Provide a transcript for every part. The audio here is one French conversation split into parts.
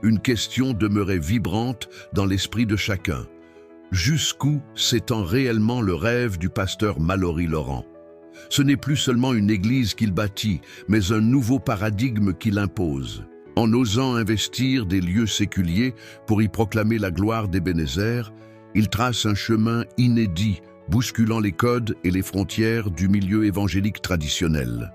une question demeurait vibrante dans l'esprit de chacun. Jusqu'où s'étend réellement le rêve du pasteur Mallory Laurent? Ce n'est plus seulement une église qu'il bâtit, mais un nouveau paradigme qu'il impose. En osant investir des lieux séculiers pour y proclamer la gloire d'Ebenezer, il trace un chemin inédit, bousculant les codes et les frontières du milieu évangélique traditionnel.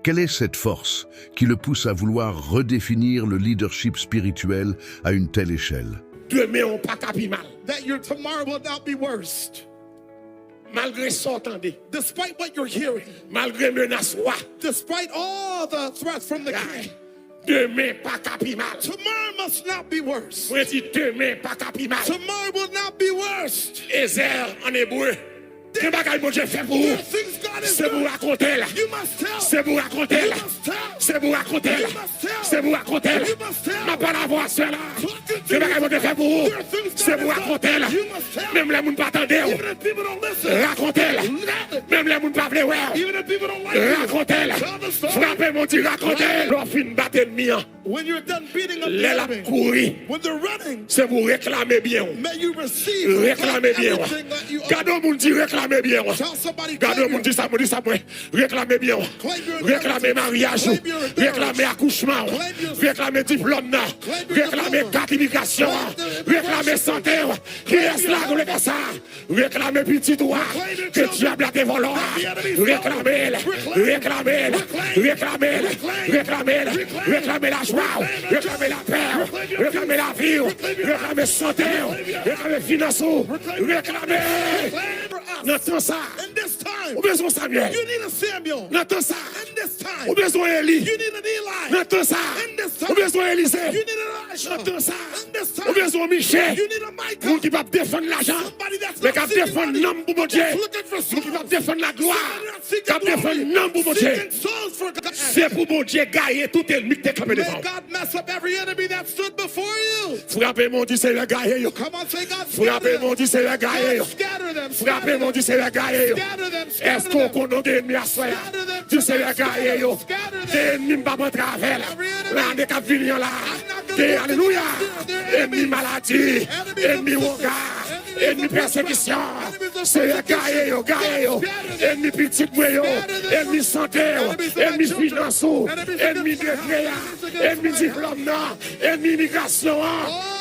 Quelle est cette force qui le pousse à vouloir redéfinir le leadership spirituel à une telle échelle? Demain, on pas capi mal. That your tomorrow will not be worst. Malgré ça, entendez. Despite what you're hearing, Malgré menace, ouais. despite all the threats from the king, Demain, pas capi mal. tomorrow must not be worse. Moi, dis demain, pas capi mal. Tomorrow will not be worst. Ezer en hébreu. Des bagailles bon Dieu fait pour There vous. are things God has C'est pour done. raconter là. You must tell. C'est pour raconter là. You must tell. C'est pour raconter là. You must tell. C'est pour raconter là. You must tell. Ma pas la voix cela. Talking to Des bagailles bon Dieu fait pour vous. There are things God C'est pour has done. raconter là. You must tell. Même les gens pas attendre. Even if people don't listen, Raconter là. Même les gens pas vouloir voir. even if people don't like you, Raconter là. tell the story. Frappez mon Dieu, raconter. L'on fin battre ennemi. When you're done beating up the Les la enemy, courir. when they're running, C'est pour réclamer bien. may you receive Réclamer bien. everything that you owe. Gardez mon Dieu, réclamer bien. Tell somebody, Gardez claim mon Dieu, ça me dit ça, moi. Réclamez bien. Claim your Réclamez inheritance. mariage. Claim your marriage. Réclamez accouchement. Claim your- Réclamez diplôme. Claim your Réclamez diploma. gratification. Claim the Réclamez santé. Qui est là pour le faire ça? Réclamez petit droit. Claim your Que children. diable a dévolé. The enemy stole. Réclamez. Reclaim. Réclamez. Reclaim. Réclamez. Reclaim. Réclamez. Reclaim. Réclamez la joie. Reclaim. Réclamez la paix. Reclaim your Réclamez la vie. Reclaim your Réclamez santé. Réclamez finance. Réclamez. For us. N'entends ça. In this time, Ou besoin Samuel. you need a Samuel. N'entends ça. In this time, Ou besoin Élie. you need an Eli. N'entends ça. In this Ou time, besoin Élisée. you need an Elisha. N'entends ça. In this Ou time, besoin Michel. you need a Micah. Nous qui va défendre l'argent. Somebody that's Mais not qui seeking défendre money, l'homme pour mon Dieu. that's looking for Nous qui va souls. défendre la gloire. Somebody not seeking Qui défendre glory, l'homme pour mon Dieu. seeking souls for God. C'est pour mon Dieu gagner tout ennemi qui t'est campé May devant. God mess up every enemy that stood before you. Frappez mon Dieu, c'est le gagner. Come on, say God Frappez scatter mon them. Dieu, c'est le gagner. God scatter them. Frappez mon Dieu, c'est le gagner. Scatter them. Est-ce Scatter qu'on them. connaît des ennemis à soi? Dieu, c'est le gagner. Des ennemis pas de travers. Là, des cap venir là. Des alléluia. Ennemi maladie. Ennemi regard. Ennemi persécution. C'est le gagner. Ennemi petit moyen. Ennemi santé. Ennemi finance. Ennemi degré. Ennemi diplôme. Ennemi migration.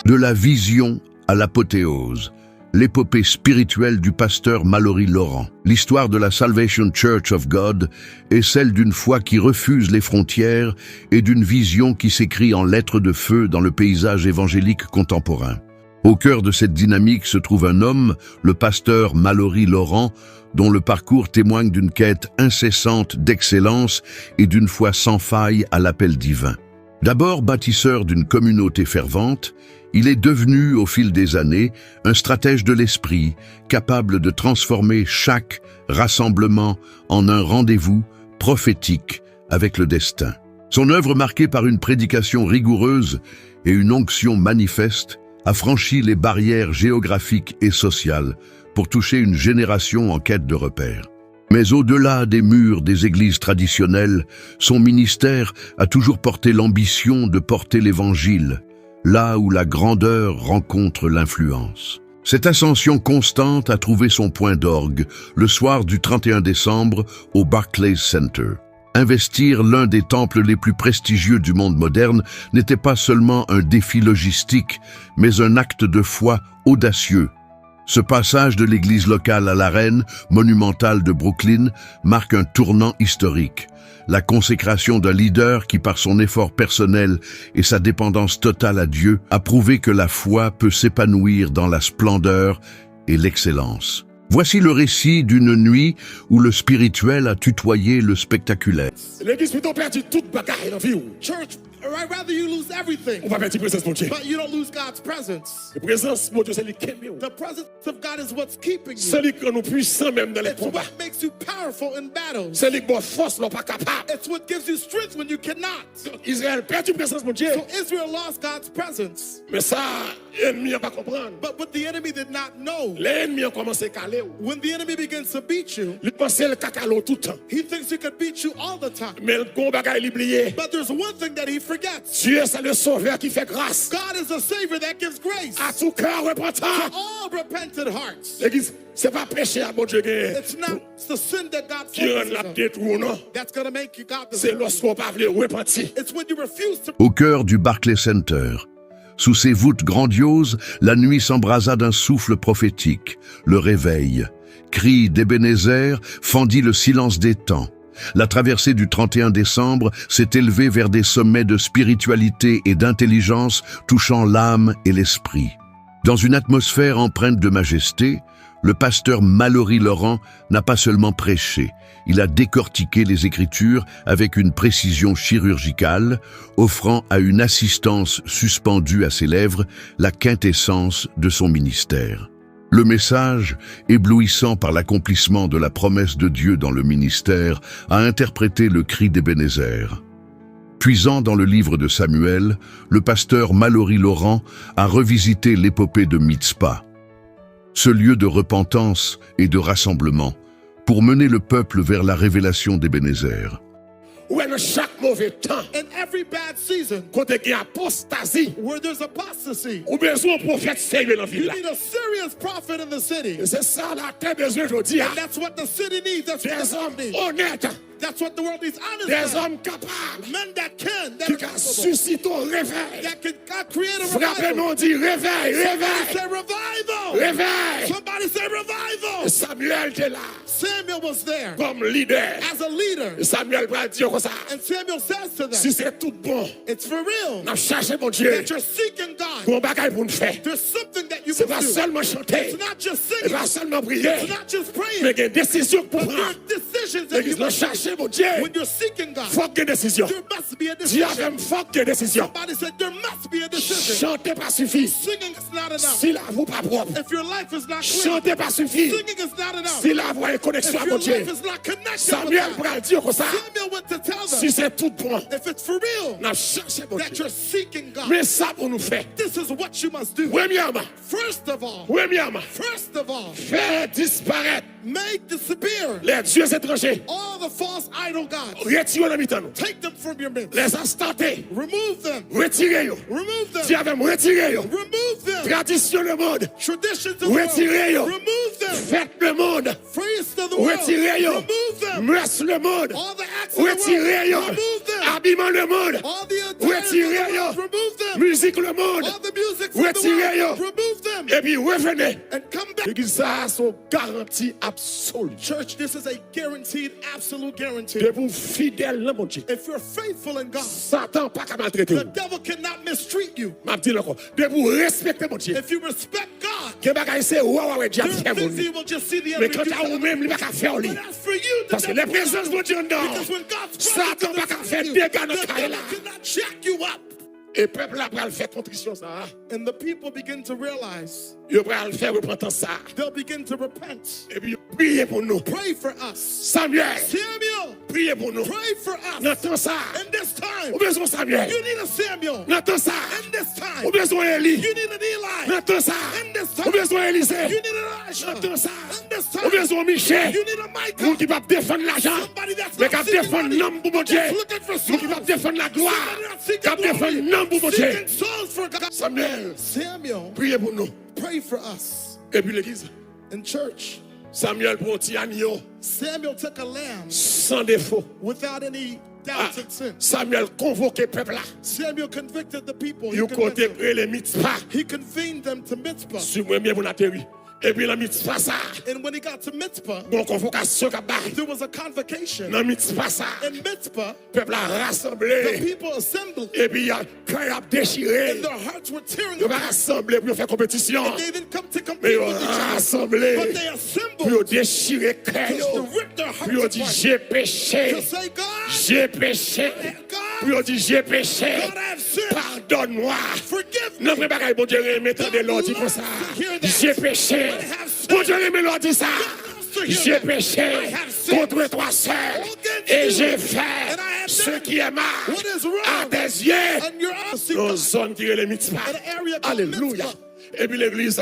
De la vision à l'apothéose, l'épopée spirituelle du pasteur Mallory Laurent. L'histoire de la Salvation Church of God est celle d'une foi qui refuse les frontières et d'une vision qui s'écrit en lettres de feu dans le paysage évangélique contemporain. Au cœur de cette dynamique se trouve un homme, le pasteur Mallory Laurent, dont le parcours témoigne d'une quête incessante d'excellence et d'une foi sans faille à l'appel divin. D'abord bâtisseur d'une communauté fervente, il est devenu, au fil des années, un stratège de l'esprit, capable de transformer chaque rassemblement en un rendez-vous prophétique avec le destin. Son œuvre, marquée par une prédication rigoureuse et une onction manifeste, a franchi les barrières géographiques et sociales pour toucher une génération en quête de repères. Mais au-delà des murs des églises traditionnelles, son ministère a toujours porté l'ambition de porter l'Évangile, là où la grandeur rencontre l'influence. Cette ascension constante a trouvé son point d'orgue le soir du 31 décembre au Barclays Center. Investir l'un des temples les plus prestigieux du monde moderne n'était pas seulement un défi logistique, mais un acte de foi audacieux. Ce passage de l'église locale à l'arène monumentale de Brooklyn marque un tournant historique. La consécration d'un leader qui, par son effort personnel et sa dépendance totale à Dieu, a prouvé que la foi peut s'épanouir dans la splendeur et l'excellence. Voici le récit d'une nuit où le spirituel a tutoyé le spectaculaire. L'église plutôt perdu toute bagaille dans la vie. Church, I'd rather you lose everything, On va perdre la présence de Dieu. but you don't lose God's presence. La présence de Dieu, c'est lui qui aime. The presence of God is what's keeping you. C'est lui qui rend nous puissants même dans les It's combats. what makes you powerful in battles. C'est lui qui donne force, l'on pas capable. It's what gives you strength when you cannot. Israël perd la présence de Dieu. So Israel lost God's presence. Mais ça, l'ennemi n'a pas comprendre. But what the enemy did not know, L'ennemi a commencé à caler. when the enemy begins to beat you, Il pensait le cacalo tout le temps. he thinks he could beat you all the time. Mais le bon bagage, il oublié. But there's one thing that he forgets. Dieu, c'est le sauveur qui fait grâce God is a Savior that gives grace à tout cœur repentant. to all repentant hearts. L'église, c'est pas péché à mon Dieu It's not the sin that God qui rend la focuses on détruit ou non. that's going to make you God. C'est lorsqu'on pas veut repentir. It's when you refuse to. Au cœur du Barclay Center, sous ses voûtes grandioses, la nuit s'embrasa d'un souffle prophétique, le réveil. Cri d'Ebenezer fendit le silence des temps. La traversée du 31 décembre s'est élevée vers des sommets de spiritualité et d'intelligence touchant l'âme et l'esprit. Dans une atmosphère empreinte de majesté, le pasteur Mallory Laurent n'a pas seulement prêché, il a décortiqué les Écritures avec une précision chirurgicale, offrant à une assistance suspendue à ses lèvres la quintessence de son ministère. Le message, éblouissant par l'accomplissement de la promesse de Dieu dans le ministère, a interprété le cri d'Ebenezer. Puisant dans le livre de Samuel, le pasteur Mallory Laurent a revisité l'épopée de Mitzpah, ce lieu de repentance et de rassemblement, pour mener le peuple vers la révélation d'Ebenezer. Où est dans chaque mauvais temps, In every bad season quand il y a apostasie, where there's apostasy, ou besoin d'un prophète sérieux dans la ville you là. need a serious prophet in the city. Et c'est ça la terre besoin aujourd'hui. And that's what the city needs. That's what Des the hommes world needs. honnêtes, That's what the world needs. Honest des men. hommes capables, Men that can, that qui are can capable, susciter un réveil. that can God create a Frappez, revival. non, dit réveil, Somebody réveil, say revival. réveil. Somebody say revival. Samuel était là Samuel was there comme leader. as a leader. Samuel va dire comme ça. And Samuel says to them, Si c'est tout bon, it's for real on a cherché mon Dieu. that you're seeking God. Bon bagage pour nous faire. There's something that you C'est pas must do. seulement chanter, It's not just c'est singing. pas seulement prier, It's not just praying. mais il y a une décision pour But there prendre. are decisions that you L'église, on a must make. cherché mon Dieu. When you're seeking God, Faut qu'il y ait une décision. there must be a Dieu decision. avait faut qu'il y ait une décision. Somebody said there must be a decision. Chanter pas suffit. Singing is not enough. Si la voix pas propre, If your life is not clear, chanter pas suffit. singing is not enough. Si la voix est If connexion à your mon Dieu, life is not connected Samuel with God, pourra dire comme ça. Samuel went to tell them, Si c'est tout bon, if it's for real on a cherché mon that Dieu. you're seeking God, Mais ça pour nous faire. this is what you must do. Premièrement, First of all, faire disparaître make disappear les dieux étrangers. all the false idol gods. Retirez-le mi-temps nous. Take them from your midst. Les instantés, Remove them. retirez-le. Remove them. Dieu avait retiré. Remove them. Tradition le monde, Traditions of the world. retirez-le. Remove them. Fête le monde, Feast of the world. retirez-le. Remove them. Mœurs le monde, All the acts of the world. retirez-le. Remove them. Habillement le monde, All the attires of the retirez-le. world. Remove them. Musique le monde, All the music from the retirez-le. world. Remove them. Et puis revenez. And come back. L'église ça sont garantie absolue. Church, this is a guaranteed, absolute guarantee. De vous fidèles là mon Dieu. If you're faithful in God, Satan pas qu'à maltraiter. the devil cannot mistreat you. M'a dit encore. De vous respecter mon Dieu. If you respect God, Que bagay c'est ouais Dieu there's fait mon things Dieu. you will just see the Mais enemy quand do. à vous même il pas qu'à faire lui. But as for you, the Parce que devil les présences de Dieu non. because when God's Satan pas qu'à presence faire is in you, dégâts dans the ta devil là. cannot jack you up. Et peuple là va le faire contrition ça. And the people begin to realize, Il va le faire repentance ça. they'll begin to repent. Et puis priez pour nous. Pray for us. Samuel, Samuel, priez pour nous. pray for us. N'entends ça. In this time, Ou besoin Samuel. you need a Samuel. N'entends ça. In this time, Ou besoin Élie. you need an Eli. N'entends ça. In this Ou time, besoin Élisée. you need an Elisha. N'entends ça. In this Ou time, besoin Michel. you need a Michael. Nous qui va défendre l'argent. Somebody that's Mais not qui seeking défendre money, l'homme pour mon Dieu. that's looking for Nous qui va souls. défendre la gloire. Somebody not seeking Qui défendre glory, l'homme pour mon Dieu. seeking souls for God. Samuel, Samuel, priez pour nous. pray for us. Et puis l'église. In church, Samuel pour un petit agneau Samuel took a lamb sans défaut. without any Ah, doubts and sin. Samuel convoqué peuple là. Samuel convicted the people. Il côté près les Mitzpah. He convened them to Mitzpah. Sur moi bien pour atterrir. Et puis la Mitzpah ça. And when he got to Mitzpah, Bon convocation qu'a bail. there was a convocation. Dans Mitzpah ça. In Mitzpah, Peuple a the rassemblé. people assembled Et puis il y a cœur a déchiré. and their hearts were tearing Il va apart. rassembler pour faire compétition. They didn't come to Mais compete ils with each other, rassemblé. but they Puis ils assembled déchiré cœur. to rip their Puis ils hearts dit apart. j'ai péché. To say, God, J'ai péché. Puis ils dit j'ai péché. God, I have sinned. Pardonne-moi. Forgive me. Non, mais bagaille, bon Dieu, remettre des l'ordre comme ça. J'ai péché. Bon Dieu, remet l'ordre ça. J'ai péché contre toi seul. Et j'ai fait ce qui est mal What is à wrong? tes yeux. And you're asking Dans God une zone qui est les Mitzpah. an area called Alléluia. Mitzpah. Et puis l'église.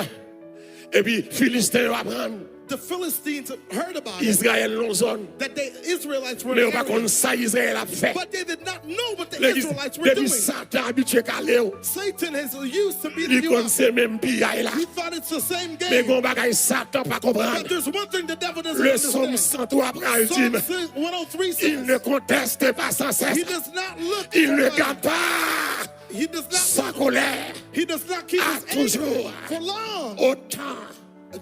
Et puis, Philistins apprennent. The Philistines heard about it, Israël non zone. that the Israelites were Mais on in pas the area, qu'on ça Israël a fait. but they did not know what the L'église, Israelites were depuis doing. Satan habitué qu'à Léo. Satan has used to beat Il you up. connaissait même pillage là. He thought it's the same Mais game. gon bagay Satan pas But comprendre. there's one thing the devil doesn't Le psaume understand. 103 après Psalm ultime. 103 Il says, ne conteste pas sans cesse. he does not look Il ne for garde pas he does sa not colère. he does not keep Ah, his anger toujours. for long. Autant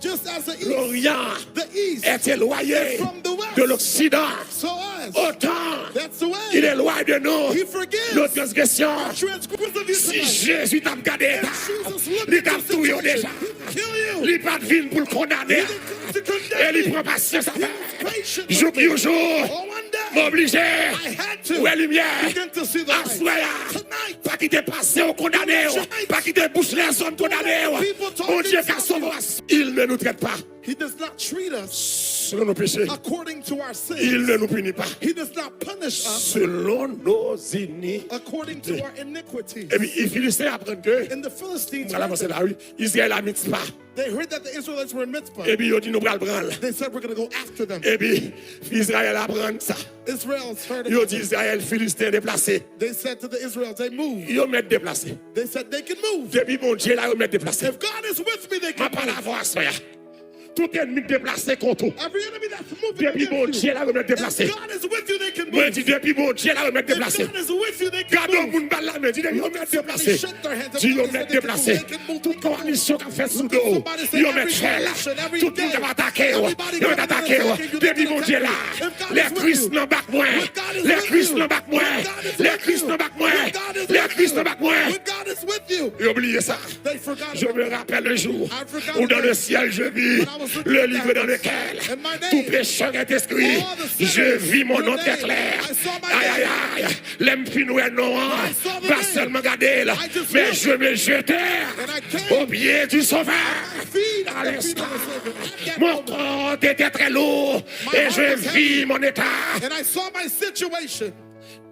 Just as the east, l'Orient the east est éloigné from the west. de l'Occident, So us, autant that's the way. il est loin de nous He forgives nos transgressions. transgressions of you Si tonight. Jésus t'a regardé, Jesus looked il at t'a your tout situation. déjà. He'll kill you. Il pas de vie pour le condamner. He didn't come to Et condemn il me. prend patience à faire. Patient Jour with me. pour jour, Oh, one day, m'obliger. I had to Où est lumière? begin to see the À light. soir, Tonight, pas quitter passer au condamné, pas quitter bouche les zones condamnées. Mon Dieu, qu'à sauver, il ne nous traite pas he does not treat us selon nos péchés. according to our Il sins. ne nous punit pas He does not punish us selon nos iniquités. according to our iniquities. Et puis, les Philistins apprennent que, And the Philistines, voilà, c'est là, oui, Israël a mis pas. they heard that the Israelites were in Mitzvah. Et puis, ils ont dit, nous allons prendre. They said, we're going to go after them. Et puis, Israël apprend ça. Israel's heard Ils ont it. dit, Israël, Philistin déplacé. They said to the Israelites, they move. Ils ont mis déplacé. They said they can move. Depuis mon Dieu, là, ils ont mis déplacé. If God is with me, they Ma can pas la move. voix, soya. Tout ennemi déplacé contre vous. Every enemy that's moving Depuis mon against Dieu, you, là, ils ont mis déplacé. if God is with you, they can Moi, move. dis, depuis mon Dieu, là, ils ont mis If déplacé. God is with you, they can Gardons move. mon balle là, mais dis, ils ont mis déplacé. Dis, ils ont mis déplacé. Toute coalition qui a fait sous dos, ils ont mis cher là. Tout le monde va attaquer. Ils vont attaquer. Depuis mon Dieu, là. Les Christ n'en battent moins. Les Christ n'en battent moins. Les Christ n'en battent moins. Les Christ n'en battent moins. When God is with you, Et oubliez ça. they forgot Je about me it. rappelle le jour où dans le ciel je vis le livre dans lequel tout pécheur est inscrit. Je vis mon nom très clair. Aïe aïe aïe. L'empinoué non, pas seulement garder là, mais je me jetais au pied du Sauveur. À l'instant, mon corps était très lourd et je vis mon état. And I saw my situation.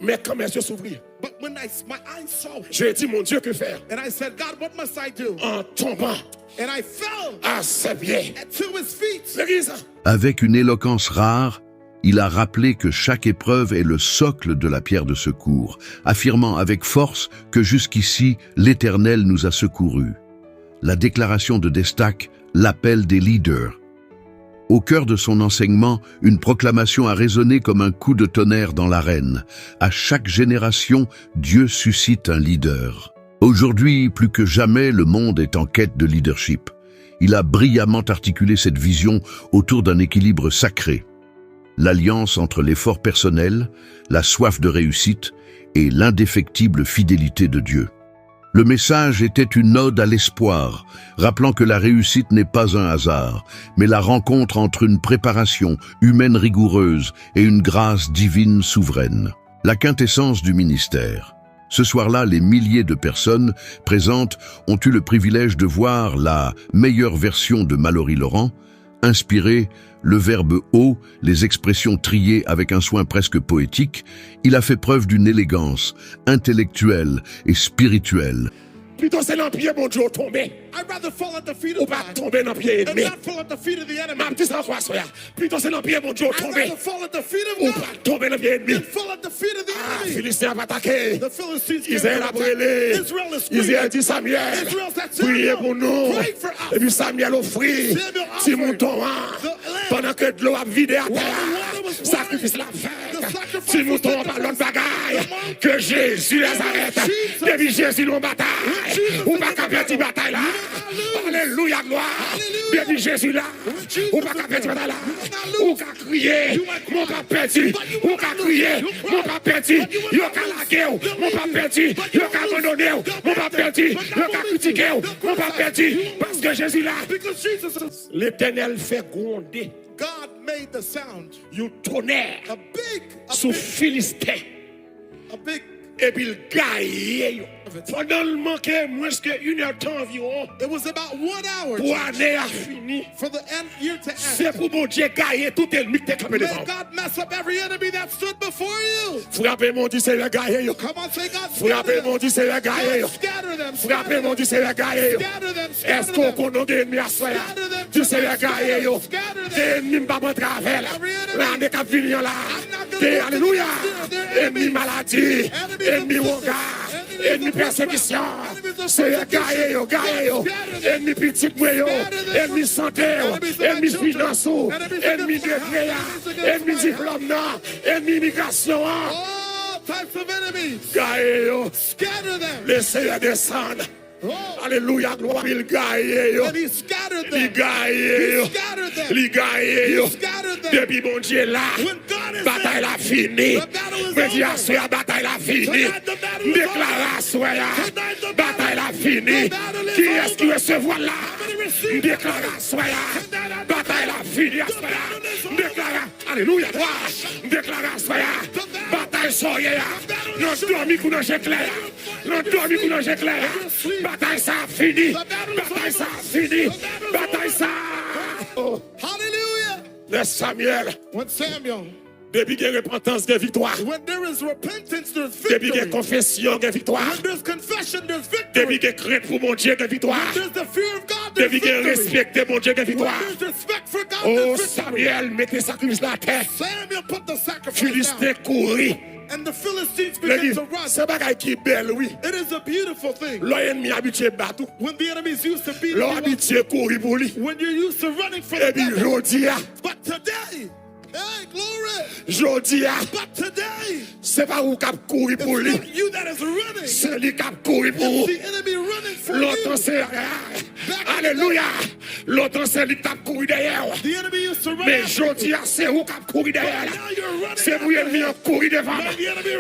Mais quand mes yeux s'ouvrirent, But when my eyes saw it, j'ai dit, mon Dieu, que faire? and I said, God, what must I do? En tombant And I fell à ses pieds. to his feet. L'église. Avec une éloquence rare, il a rappelé que chaque épreuve est le socle de la pierre de secours, affirmant avec force que jusqu'ici, l'Éternel nous a secourus. La déclaration de Destac, l'appel des leaders. Au cœur de son enseignement, une proclamation a résonné comme un coup de tonnerre dans l'arène. À chaque génération, Dieu suscite un leader. Aujourd'hui, plus que jamais, le monde est en quête de leadership. Il a brillamment articulé cette vision autour d'un équilibre sacré. L'alliance entre l'effort personnel, la soif de réussite et l'indéfectible fidélité de Dieu. Le message était une ode à l'espoir, rappelant que la réussite n'est pas un hasard, mais la rencontre entre une préparation humaine rigoureuse et une grâce divine souveraine. La quintessence du ministère. Ce soir-là, les milliers de personnes présentes ont eu le privilège de voir la meilleure version de Mallory Laurent, inspiré, le verbe haut, les expressions triées avec un soin presque poétique, il a fait preuve d'une élégance intellectuelle et spirituelle. Plutôt c'est l'empire, mon Dieu, tombé. I'd rather fall at the feet Ou of pas God tomber dans le pied and ennemi. not fall at the feet of the enemy. Ma petite sans quoi, soya. Plutôt c'est l'empire, mon Dieu, I'd tombé. rather fall at the feet Ou of pas God tomber dans le pied ennemi. than fall at the feet of the Ah, enemy. Philistin va attaquer. The Philistines came Israël to a attack. brûlé. Israel is screaming. Israël dit Samuel, Israel said, priez Samuel, pour nous. pray for us. Et puis Samuel offrit Samuel si offered mouton the lamb. pendant que de l'eau a vidé à While the water terre. was pouring, Sacrifice la the fête. sacrifice Si was mouton sacrificed. par l'autre bagaille. The monk- Que Jésus les arrête. Jesus- Depuis Jésus nous bataille. Jesus Ou is pas in qu'à the petite battle. bataille là. You will not lose. Alléluia, gloire. Hallelujah. Depuis Jésus là. Jesus Ou pas is qu'à in petite there. bataille là. You will not lose. Ou qu'à crier. You might Mon cry. pas perdu. But you Ou will qu'à not lose. crier. You cry. Mon pas perdu. But you will Yo not qu'à lose. laguer. They'll Mon leave pas you. perdu. But you Yo will qu'à lose. abandonner. They'll Mon pas break perdu. them. But Yo not qu'à leave critiquer. you. They'll Mon pas criticize. perdu. You will Parce lose. que Jésus là. Because Jesus is. L'Éternel fait gronder God made the sound. un tonnerre A big, sous Philistin. a big. Et puis il gagne. Pendant le manqué, moins que 1 heure de temps environ, It was about 1 hour pour l'année a fini. for the year to end. C'est pour mon Dieu gagner tout ennemi qui t'est campé May devant. God mess up every enemy that stood before you. Frappez mon Dieu, c'est le gagner. Come on, say God Frappez mon Dieu, c'est le gagner. God, scatter them. Frappez mon Dieu, c'est le gagner. Scatter them. Est-ce Scatter qu'on them. connaît l'ennemi à soi? Scatter Tu sais les gars, yo. Ennemi pas bon travail. Là, des cap venir là. Alléluia. Ennemi maladie. Ennemi regard. Ennemi persécution. C'est les gars, yo. Ennemi petit yo. Ennemi santé. Ennemi finance. Ennemi degré. Ennemi diplôme. Ennemi immigration. All types of enemies. Gars, yo. Scatter them. Laissez-les descendre. Oh. Alléluia, gloire, il gagne. And he scattered them. Il gagne. He scattered them. Il gagne. Scattered them. Depuis mon Dieu là, When God is bataille there, la fini. the battle is Mais dis à over. soi, la bataille la fini. Tonight the battle is Déclare à soi, Tonight the bataille la fini. the battle is Qui est-ce qui over. recevoir là? many receive Déclare à soi, bataille la fini. à soi. Déclare, alléluia, gloire. Déclare à soi, bataille soyez. Nous dormi qu'on a clair. Nous dormi qu'on a clair. Bataille ça fini. Bataille ça fini. Bataille ça. Oh, Hallelujah. laisse Samuel. When Samuel, Depuis qu'il y a repentance, il y a victoire. when there is repentance, there's Depuis qu'il y a victory. confession, il y a victoire. When there's confession, there's Depuis victory. qu'il y a crainte pour mon Dieu, il y a victoire. There's the fear of God, there's Depuis qu'il y a victory. respecté mon Dieu, il y a victoire. When there's respect for God, Oh there's victory. Samuel, mettez sacrifice la terre. Samuel put the sacrifice Philistin down, courir. and the Philistines Le began dit, to run. c'est bagaille qui est belle, oui. It is a beautiful thing. L'ennemi habitué battre. When the enemies used to beat L'homme you up, habitué courir pour lui. when you're used to running from Et the puis, devil. jodi, But today, hey, glory. jodi, But today, c'est pas où cap courir pour it's lui. not you that is running. C'est lui qui courir pour vous. It's the enemy running for L'autre you. c'est alléluia. L'autre c'est lui qui a couru derrière. The enemy used to run Mais after jodi you. c'est où qui a couru derrière. Now you're running C'est vous after ennemi en courir devant.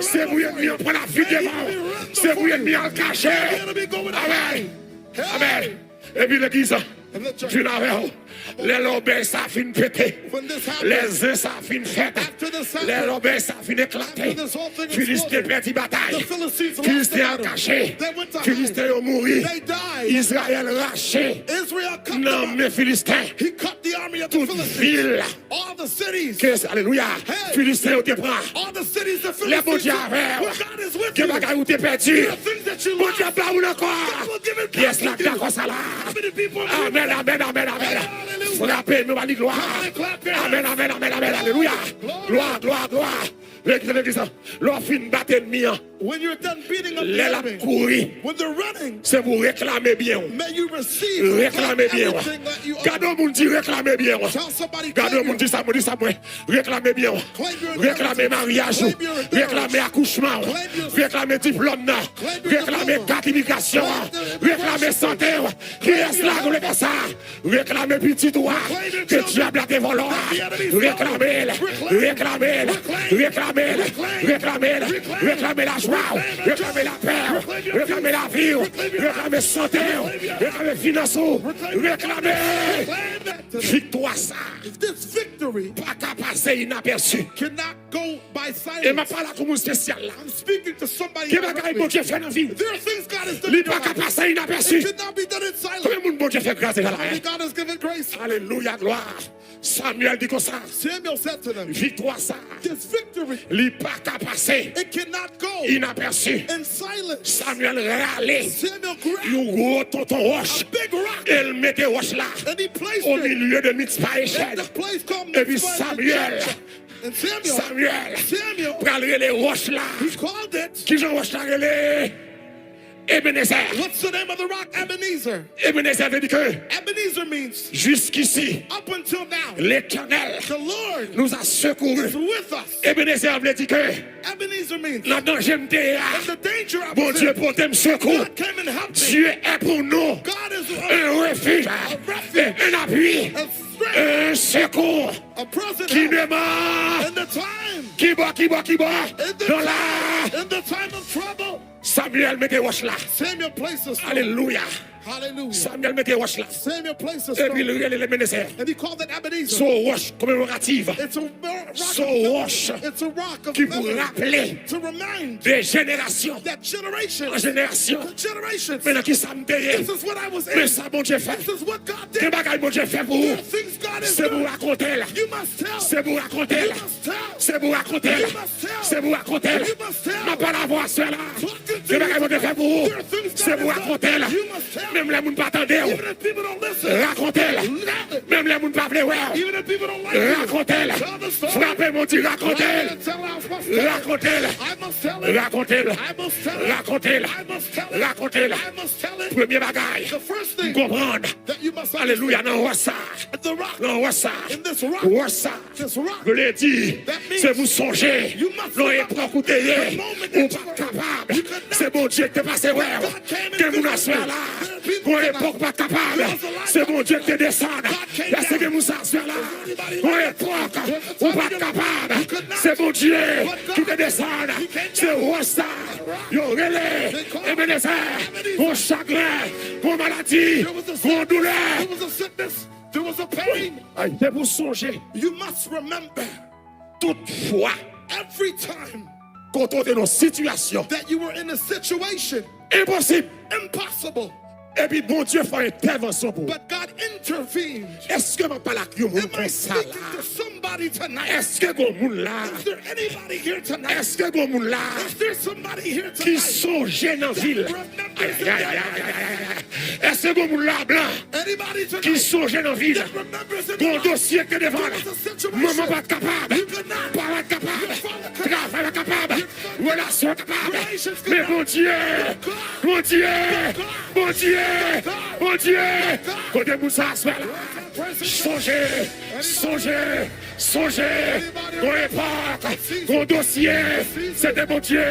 C'est vous ennemi en prendre la fuite devant. C'est vous ennemi en cacher. the enemy going Amen. Hey. Amen. Et puis l'église, And the church. tu n'avais les lobes ça fin pété. When this happened, Les œufs ça fin fait. after the Les sacrifice, lobes ça fin éclaté. after this whole thing Philistin exploded, perdit bataille. the Philistines lost the Philistin a battle. caché. They went to hide. Philistin ont mouru. They died. Israël raché. Israel cut Non, them mais up. Philistin, He cut the army of the toute Philistines. ville, All the cities. que, alléluia, Hey. Philistin au départ. All the cities, the Les bons Philistines. dieux When avec. God is with Que you, bagaille où t'es perdu. the things that you Bon lost, Dieu, pas où God encore. will give it Qui back est-ce là to qui you. a ça là? How many people Amen, amen, amen, amen. Frappez, nous allons gloire. Amen, amen, amen, amen, alléluia. Gloire, gloire, gloire. L'église, l'on fin battre ennemi. when you're done beating up the Les la enemy, courir. when they're running, C'est pour réclamer bien. may you receive Réclamez bien. everything that you owe. Gardez mon dit réclamez bien. Tell somebody, Gardez claim mon your- dit ça, mon dit ça, moi. Réclamez bien. Réclamez mariage. Réclamez accouchement. Réclamez diplôme. Réclamez gratification. Réclamez santé. Qui est là pour le faire ça? Réclamez petit droit. Que diable a dévolé. Réclamez. Réclamez. Réclamez. Réclamez. Réclamez la joie. Réclamez la paix. Réclamez la vie. Réclamez santé. Réclamez finance. Réclamez. Victoire ça. This victory Pas qu'à passer inaperçu. cannot go by Et ma silence. parole à tout le monde spécial là. I'm speaking to somebody. Qui va gagner bon Dieu fait dans la vie? There are things God has done Il in your pas qu'à life. passer inaperçu. It cannot be done in silence. Combien de monde bon Dieu fait grâce dans la Only vie? God has given grace. Alléluia, gloire. Samuel dit comme ça. Samuel said to them, Victoire ça. this victory, Il pas qu'à passer it cannot go inaperçu. in silence. Samuel râlait. Samuel grabbed Il gros tonton roche. a big rock Elle mettait roche là. and he placed Au it milieu de Mitzpah et in Shed. the place called Et puis Mitzvah in Samuel. Egypt. And Samuel Samuel. Pralerait les roches là. he called it, Qui j'en roche là relais? Ebenezer. what's the name of the rock? Ebenezer. Ebenezer veut dire que Ebenezer means jusqu'ici, up until now, l'Éternel the Lord nous a secourus. is with us. Ebenezer veut dire que Ebenezer means la danger m'était in the danger I bon was Dieu in, pour te me secours. God came and helped me. Dieu est pour nous God is un refuge, un appui, a strength, un secours a present qui help demeure, in the time, qui bat, in the dans la... time, in the time of trouble. Samuel mettait roche là. Samuel placed a stone. Alléluia. Hallelujah. Samuel mettait roche là. Samuel placed a Et puis stone. le Ebenezer. And he called it Ebenezer. Son roche commémorative It's a rock. So of wash. memory. It's a rock of qui vous memory rappelait to remind des générations that generation, en génération. generations, Maintenant qui ça me paye. this is what I was Mais in. ça, bon Dieu fait. This is what God Que did. bagaille bon Dieu fait pour There vous? are things God has C'est pour done. raconter là. You must tell. C'est pour raconter là. You must tell. C'est pour raconter là. C'est pour raconter là. You must tell. N'a pas la voix cela. Talking to Que bagaille bon Dieu fait pour vous? There are things God C'est pour has done. raconter là. You must tell. Même les gens pas attendent. Even if people don't listen, Racontez-le. tell it. Même les gens pas vouloir. Even if people don't like it, Racontez-le. tell the story. Frappez mon Dieu, racontez-le. Tell I must tell it. Racontez-le. I must tell it. Racontez-le. I must tell it. Racontez-le. I must tell it. Racontez-le. I must tell it. Premier bagaille. The first thing Comprendre. that you must Alléluia, understand, non, ça. the rock, Non, ça. in this rock, Ça. this rock, Je l'ai dit, That means c'est vous songer. you must Non, et remember pas écouter, the moment that ou you pas were- capable. you could not- C'est bon Dieu qui t'est passé, ouais. God came Que into vous the n'assurez room. là. There are people Pour tonight. l'époque pas capable. There was a light C'est bon Dieu qui te descend. came Là, c'est que down. vous assurez là. anybody Pour like l'époque, There's a ou time pas you capable. could not. C'est bon Dieu But God, qui te descend. came C'est down. roi ça. Yo, relais. They call Et Bénézer. Ebenezer. Pour chagrin. Pour maladie. There was a Pour sickness. douleur. There was a sickness. There was a pain. C'est pour songer. You must remember Toutefois, every time quand on est dans une situation that you were in a situation impossible, impossible, et puis bon Dieu fait intervention pour vous. but God intervened. Est-ce que je parle avec vous Am I comme ça speaking là? to somebody tonight? Est-ce que vous monde là? Is there anybody here tonight? Est-ce que vous monde là? Is there somebody here Qui tonight? songe dans la ville? Aïe, aïe, aïe, aïe, aïe, aïe. Est-ce que vous monde là blanc? Anybody Qui tonight songe dans la ville? that remembers in Mon life dossier que devant there là. was a situation Maman pas capable. you could not, Pas être capable. Your father could not. Travail capable. Relation capable. Relations could Mais not. mon Dieu. Mon Dieu. Mon Dieu. Mon Dieu. Côté Moussa, c'est là. Songez, songez, songez. Mon époque, mon dossier, c'était mon Dieu.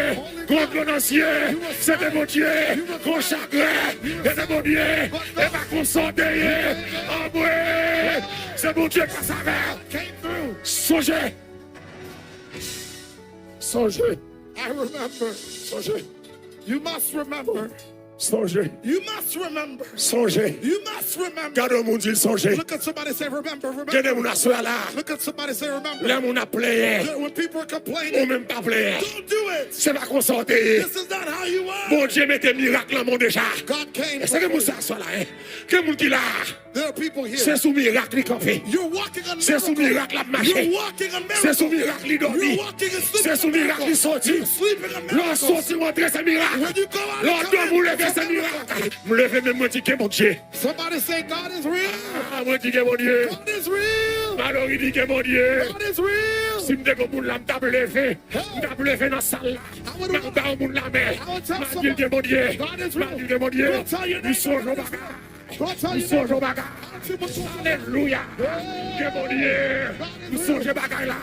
Mon prononcier, c'était mon Dieu. Mon chagrin, c'était mon Dieu. Et ma consentée, en moi, c'est mon Dieu qui savait. came through. Songez, songez, I remember. songez, You must remember. songez, You must remember. songez. You must remember. Gardez mon Dieu, songez. Look at somebody say, remember, remember. Gardez mon assoir là. Look at somebody say, remember. Là, mon appelé. When people are Ou complaining, même pas plaire. don't do it. C'est pas consenté. This is not how you are. Bon Dieu mette miracle dans mon déjà. God came. Est-ce que mon ça soit là, hein? Que mon qui là? There are people here. C'est sous miracle qu'on fait. You're walking on C'est sous miracle. miracle à marcher. You're walking on C'est sous miracle. miracle qui dormi. You're walking and C'est sleeping sous on miracle qui miracle. sorti. You're sleeping on L'on miracle. sorti, rentrer, c'est miracle. When you go out L'on and doit vous come in, lever, it's c'est a miracle. Vous levez même moi dit que mon Dieu. Somebody say, God is real. Ah, moi dit que mon Dieu. God is real. Alors il dit que mon Dieu. God is real. Si me dégo moun la m'ta levé, m'ta levé dans salle là. M'a ba moun la main. M'a dit que mon Dieu. M'a dit que mon Dieu. Nous sommes au bagage. Go tell Nous you sommes au bagage. people to Alléluia. Que mon Dieu. Nous sommes au bagage là.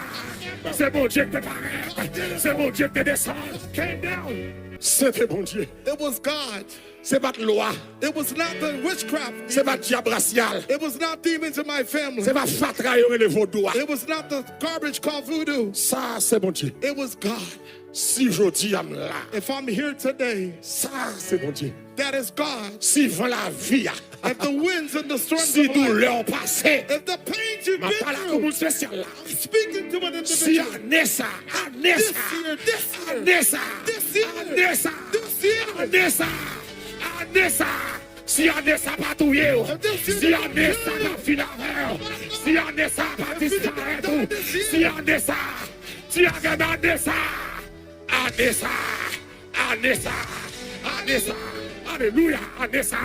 C'est mon Dieu qui te paraît. C'est mon Dieu qui te descend. Came down. C'était mon Dieu. It was God. C'est pas de loi. It was not the witchcraft. C'est pas diable racial. It was not demons in my family. C'est pas fatra et le vaudois. It was not the garbage called voodoo. Ça, c'est mon Dieu. It was God. Si je dis à là, If I'm here today, ça, c'est mon Dieu. that is God. Si vent la vie, If the winds and the storms si of life, douleur passée, if the pains you've ma been parole through, comme spécial là. I'm speaking to an Si individual. Anessa, This year, Anessa, this year, Anessa, this year, Anessa, Anessa. Si Anessa pas touillé, si Anessa pas finalement, si Anessa pas disparaître, si Anessa, si Anessa, Anessa, Anessa, Anessa. Alléluia, Anessa.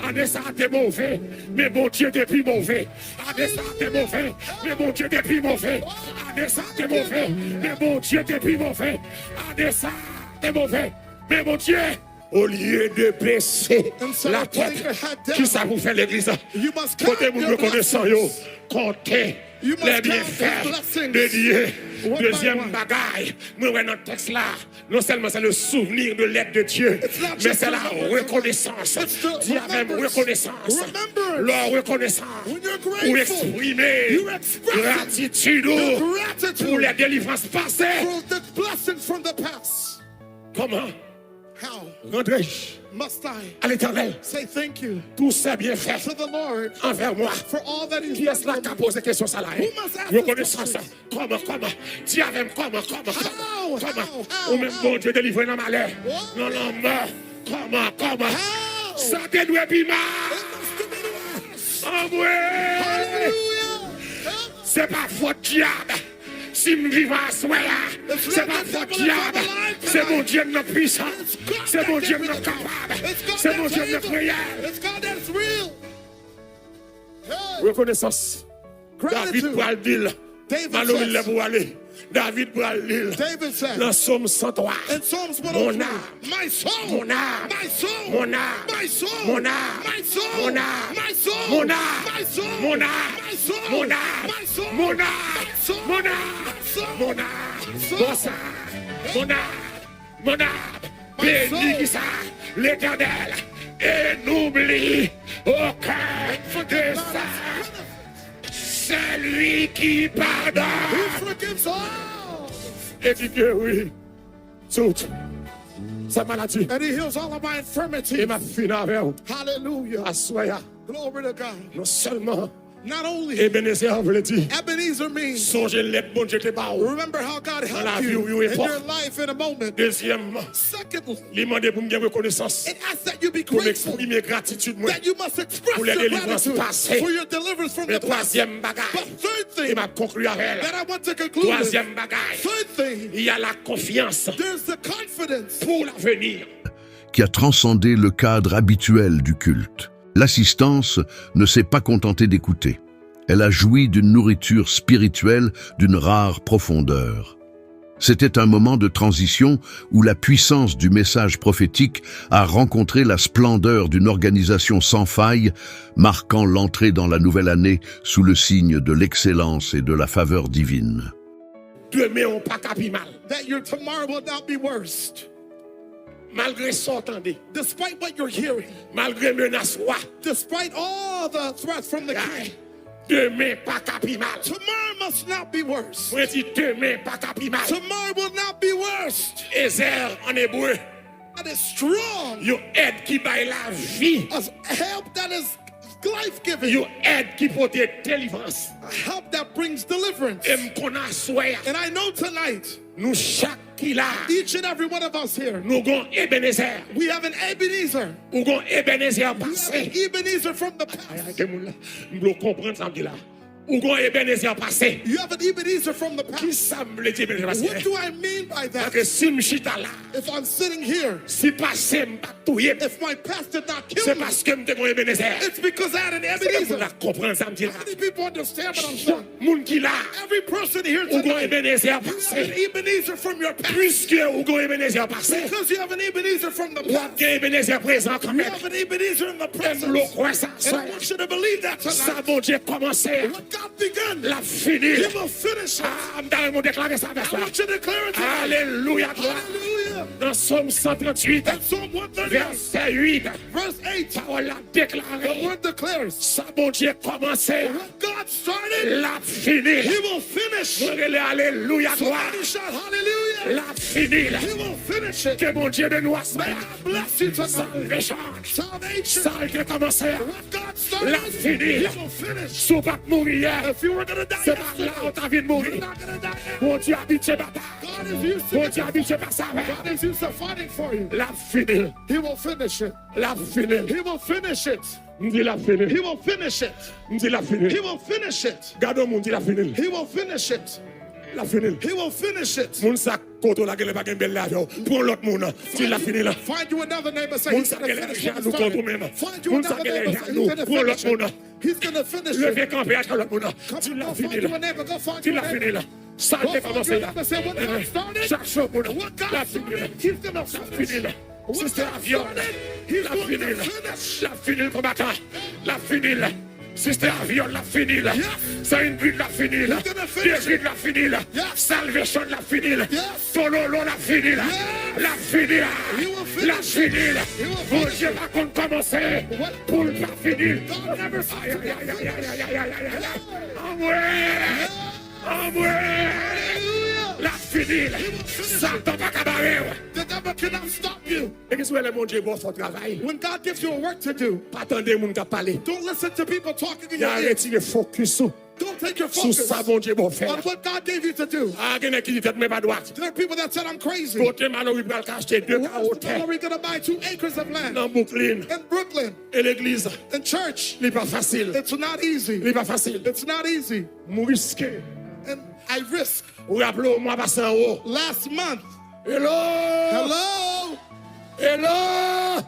Anessa, t'es mauvais, mais mon Dieu, t'es plus mauvais. Anessa, t'es mauvais, mais mon Dieu, t'es plus mauvais. Anessa, t'es mauvais, mais mon Dieu, t'es plus mauvais. Anessa, t'es mauvais, mais mon Dieu, au lieu de baisser la tête, qui ça vous fait l'église? You must Côté count vous your reconnaissant, yo, comptez You must les count bienfaits your blessings. de Dieu. One by Deuxième one. bagaille, nous voyons notre texte là, non seulement c'est le souvenir de l'aide de Dieu, It's not mais just c'est la remembrance. reconnaissance. It's the Dis avec remembrance. reconnaissance. Remembrance. Leur reconnaissance. When you're Pour grateful, exprimer you express it. gratitude Your gratitude pour les délivrances passées. for the blessings from the past. Comment How rendrai-je must I à l'Éternel say thank you tous ces bienfaits to the Lord envers moi? for all that He's Qui done est-ce là for qui a me? posé question ça là? Who must ask Reconnaissance. this Comment? Dis avec comment? How? Ou même bon Dieu délivré dans ma malheur. Non, mort. Comment? How? Ça te doit pima. It must have been worse. En vrai. Hallelujah. C'est pas faute diable. Si me vivre à soi, c'est pas faute diable. C'est mon Dieu notre puissant. C'est mon Dieu notre capable. C'est mon Dieu notre prière. It's God that's real. Hey. Reconnaissance. David pour le dire. David Malheur il says- pour aller. David pour le dire. David said Dans Somme 103. in Psalms Mon 103, âme. my soul, Mon âme. my soul, Mon âme. my soul, Mon âme. my soul, Mon âme. my soul, Mon âme. my soul, Mon âme. my soul, Mon âme. my soul, Mon âme. my soul, Mon âme. my soul, Mon âme. Bon ça. Mon âme. Mon âme. Bénis ça, l'Éternel. Et n'oublie aucun de ça. C'est lui qui pardonne. He forgives all. Et dit que oui. Toute sa maladie. And he heals all of my infirmities. Et ma fille avec vous. Hallelujah. Assoya. Glory to God. Non seulement Not only Ebenezer veut dire. Ebenezer means, Songez les bon Dieu te ba ou. remember how God la helped vie you ou in époque. your life in a moment. Deuxièmement, Secondly, il m'a demandé pour me gagner reconnaissance. it asks that you be Pour grateful, m'exprimer gratitude moi. that you must express Pour les your délivrances gratitude passées. for your deliverance from Le the past. troisième But bagage. third Il thing m'a conclu avec elle. that I want to conclude with, Troisième bagage. third thing, Il y a la confiance there's the confidence pour l'avenir. qui a transcendé le cadre habituel du culte. L'assistance ne s'est pas contentée d'écouter. Elle a joui d'une nourriture spirituelle d'une rare profondeur. C'était un moment de transition où la puissance du message prophétique a rencontré la splendeur d'une organisation sans faille, marquant l'entrée dans la nouvelle année sous le signe de l'excellence et de la faveur divine. Demain, on pas capi mal. that your tomorrow will not be worst. Malgré ça, entendez. Despite what you're hearing, Malgré menace, ouais. despite all the threats from the king, Demain, pas capi mal. tomorrow must not be worse. Moi, dis demain, pas capi mal. Tomorrow will not be worst. Ezer en hébreu, That is strong. yo aide qui baille la vie. A help that is life-giving. Yo aide qui porte délivrance. A help that brings deliverance. Et m'konna soya, And I know tonight, nous chaque qui là, each and every one of us here, nous gon Ebenezer. we have an Ebenezer. Ou gon Ebenezer We have an passé. Ebenezer from the past. Nous comprendre ça là. Ou gon Ebenezer passé. You have an Ebenezer from the Qui past. ça me le dit Ebenezer What passé? do I mean by Parce that? que si m'chita là, If I'm sitting here, si passé m'pas touyer, if my past did not kill c'est me, parce que m'te gon Ebenezer. it's because I had an Vous Ebenezer. la comprendre ça me dit là. How many people understand what I'm saying? Moun qui là, Every person here ou gon tonight, Ebenezer you have an passé. Ebenezer from your past. Puisque ou gon Ebenezer passé. Because you have an Ebenezer from the Ou past. gen Ebenezer présent quand You même. have an Ebenezer in the Et present. m'lo croit ça. And I want you to believe that Ça tonight. bon Dieu commencé. What God began, La fini. He will finish it. Ah, m'dare mon déclarer ça avec I toi. want you to declare it tonight. Alléluia. gloire. Hallelujah. Dans Somme 138, And Psalm 138, verset 8, verse 8, parole a the déclaré. word declares, Ça bon Dieu commencé. what God started, La fini. He will finish. Relais, alléluia. gloire. Somebody shout hallelujah. La fini. He will finish it. Que mon Dieu de nous May God bless you tonight. salvation. Salvation. Ça a commencé. What God started, La fini. He will finish. Sous pas mourir hier. If you were going to die C'est pas là yesterday, où t'as envie de mourir. you're not going to die now. Mon Dieu habitué bataille. God is used to Mon it. Dieu habitué par ça. God is used to fighting for you. La fini. He will finish it. La fini. He will finish it. M'dit la fini. He will finish it. M'dit la fini. He will finish it. Gardons mon dit la fini. He will finish it. La fini. He will finish it. Moun sa koto la gele bagen bel la yo. Pour l'autre moun. Tu la fini là. Find you another neighbor. Say Moun he's sa going to gele finish what he janou kontou started. même. Find you Moun sa another gele neighbor. Say he's janou going to pour finish l'autre moun. it. He's going to finish Levez it. campé à l'autre moun. Come Tu on, la go fini find you a là. neighbor. Go find Tu you la a fini neighbor. là. Ça Go a find commencé your là. neighbor. Say what God started. Chaque chose pour nous. What God La fini là. started, he's going to La finish. fini là. What Sister God Avion. started, he's La going fini to là. finish. La fini le combattant. La fini là. Sister Avion la fini là. Yes. C'est une bulle la fini là. He's gonna finish David la fini là. Yes. Salvation la fini là. Yes. Tololo la fini là. Yes. La fini là. He will finish. La fini là. He will Mon finish. Dieu va qu'on commencer. What? Pour le pas finir. God never Aïe, aïe, aïe, aïe, aïe, aïe, aïe, aïe, aïe. Yeah. En vrai. En vrai. Hallelujah. La fini là. Satan pas cabaret. The devil cannot stop you. Et qu'est-ce que mon Dieu bon son travail? When God gives you a work to do, Pas attendez moun ka parler. don't listen to people talking in Il your a ear. retiré focus sur Don't take your sous focus ça mon Dieu bon faire. on what God gave you to do. Ah, quelqu'un qui dit tête mais pas droite. There are people that said, I'm crazy. Côté malheureux il va acheter 2 How carottes are we going to buy 2 acres of land dans Brooklyn in Brooklyn, et l'église. in church? Il pas facile. It's not easy. Il pas facile. It's not easy. Mou risqué. And I risk. Ou rappelez moi passer en haut. Last month. Hello! Hello? Hello!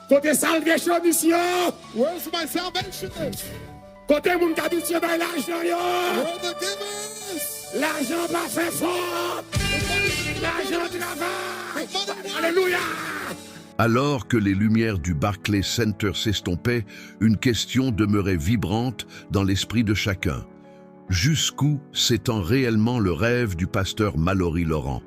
Côté salvation mission! Where's my salvation? Côté moun kabitye bay l'argent yo! Where are the givers? L'argent pas fait fort! L'argent travaille! Alléluia! Alors que les lumières du Barclays Center s'estompaient, une question demeurait vibrante dans l'esprit de chacun. Jusqu'où s'étend réellement le rêve du pasteur Mallory Laurent?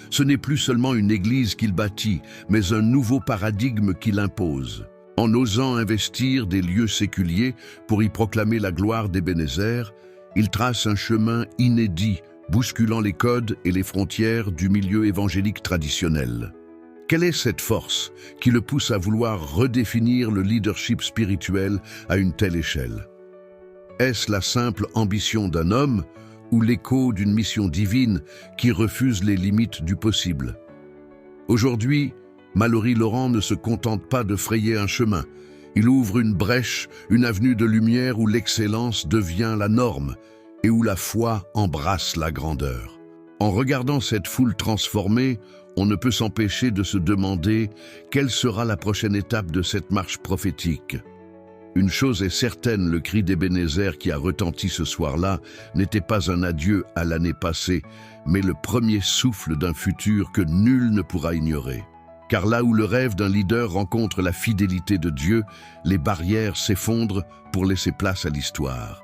Ce n'est plus seulement une église qu'il bâtit, mais un nouveau paradigme qu'il impose. En osant investir des lieux séculiers pour y proclamer la gloire d'Ebenezer, il trace un chemin inédit, bousculant les codes et les frontières du milieu évangélique traditionnel. Quelle est cette force qui le pousse à vouloir redéfinir le leadership spirituel à une telle échelle? Est-ce la simple ambition d'un homme ou l'écho d'une mission divine qui refuse les limites du possible? Aujourd'hui, Mallory Laurent ne se contente pas de frayer un chemin. Il ouvre une brèche, une avenue de lumière où l'excellence devient la norme et où la foi embrasse la grandeur. En regardant cette foule transformée, on ne peut s'empêcher de se demander quelle sera la prochaine étape de cette marche prophétique. Une chose est certaine, le cri d'Ebenezer qui a retenti ce soir-là n'était pas un adieu à l'année passée, mais le premier souffle d'un futur que nul ne pourra ignorer. Car là où le rêve d'un leader rencontre la fidélité de Dieu, les barrières s'effondrent pour laisser place à l'histoire.